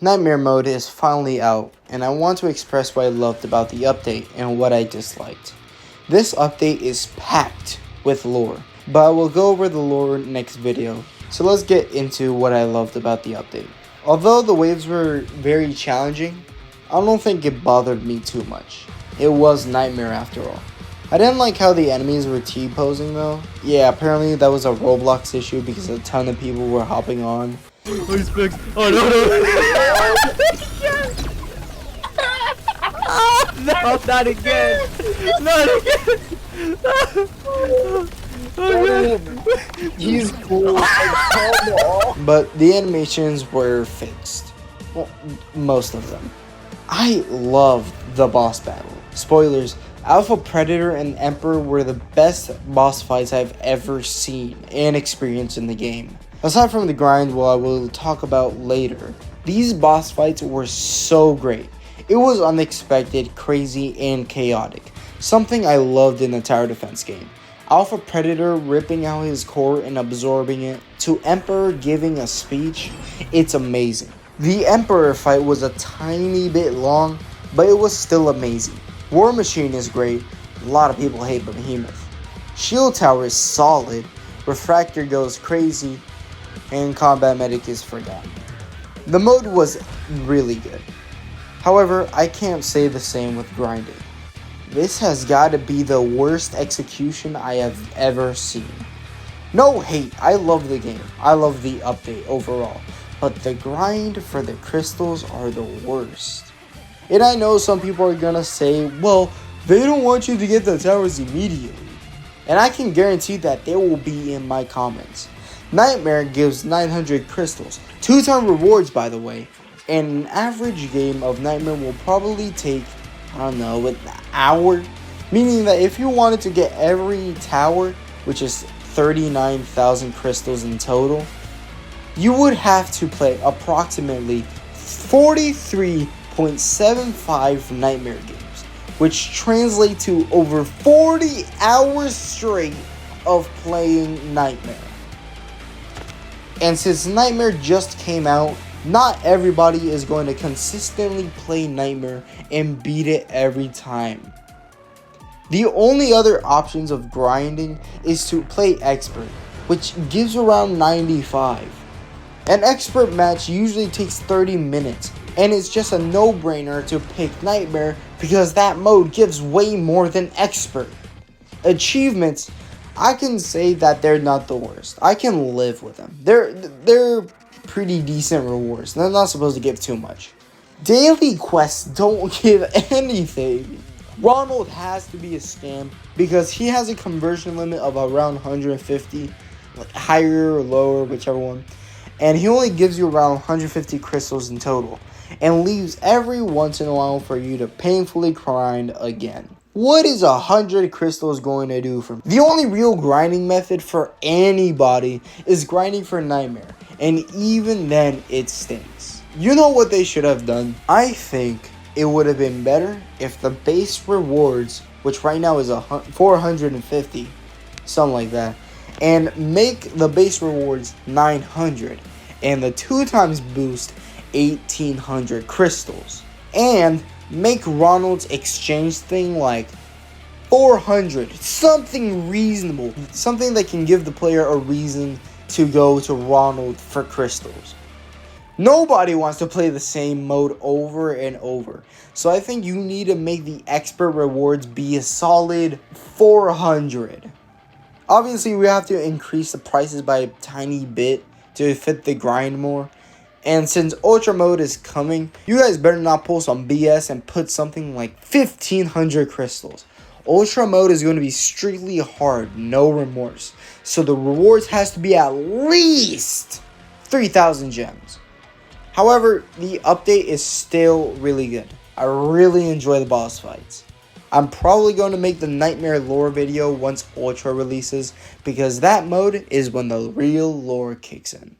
Nightmare mode is finally out, and I want to express what I loved about the update and what I disliked. This update is packed with lore, but I will go over the lore next video, so let's get into what I loved about the update. Although the waves were very challenging, I don't think it bothered me too much. It was Nightmare after all. I didn't like how the enemies were T-posing though. Yeah, apparently that was a Roblox issue because a ton of people were hopping on. Oh, he's fixed. Oh, no. No, not again. Not again. He's cool. But the animations were fixed. Well, most of them. I loved the boss battle. Spoilers, Alpha Predator and Emperor were the best boss fights I've ever seen and experienced in the game. Aside from the grind, what I will talk about later, these boss fights were so great. It was unexpected, crazy, and chaotic. Something I loved in the tower defense game. Alpha Predator ripping out his core and absorbing it, to Emperor giving a speech, it's amazing. The Emperor fight was a tiny bit long, but it was still amazing. War Machine is great, a lot of people hate Behemoth. Shield Tower is solid, Refractor goes crazy, and Combat Medic is forgotten. The mode was really good. However, I can't say the same with grinding. This has got to be the worst execution I have ever seen. No hate, I love the game. I love the update overall. But the grind for the crystals are the worst. And I know some people are gonna say, well, they don't want you to get the towers immediately. And I can guarantee that they will be in my comments. Nightmare gives 900 crystals, 2-time rewards by the way, and an average game of Nightmare will probably take, I don't know, an hour. Meaning that if you wanted to get every tower, which is 39,000 crystals in total, you would have to play approximately 43.75 Nightmare games, which translate to over 40 hours straight of playing Nightmare. And since Nightmare just came out, not everybody is going to consistently play Nightmare and beat it every time. The only other options of grinding is to play Expert, which gives around 95. An Expert match usually takes 30 minutes, and it's just a no-brainer to pick Nightmare because that mode gives way more than Expert. Achievements, I can say that they're not the worst. I can live with them. They're pretty decent rewards. They're not supposed to give too much. Daily quests don't give anything. Ronald has to be a scam because he has a conversion limit of around 150, like higher or lower, whichever one. And he only gives you around 150 crystals in total and leaves every once in a while for you to painfully grind again. What is 100 crystals going to do for me? The only real grinding method for anybody is grinding for Nightmare, and even then it stinks. You know what they should have done? I think it would have been better if the base rewards, which right now is 450, something like that, and make the base rewards 900 and the 2x boost 1800 crystals, and make Ronald's exchange thing like 400, something reasonable, something that can give the player a reason to go to Ronald for crystals. Nobody wants to play the same mode over and over, so I think you need to make the Expert rewards be a solid 400. Obviously, we have to increase the prices by a tiny bit to fit the grind more. And since Ultra Mode is coming, you guys better not pull some BS and put something like 1500 crystals. Ultra Mode is going to be strictly hard, no remorse. So the rewards has to be at least 3000 gems. However, the update is still really good. I really enjoy the boss fights. I'm probably going to make the Nightmare lore video once Ultra releases, because that mode is when the real lore kicks in.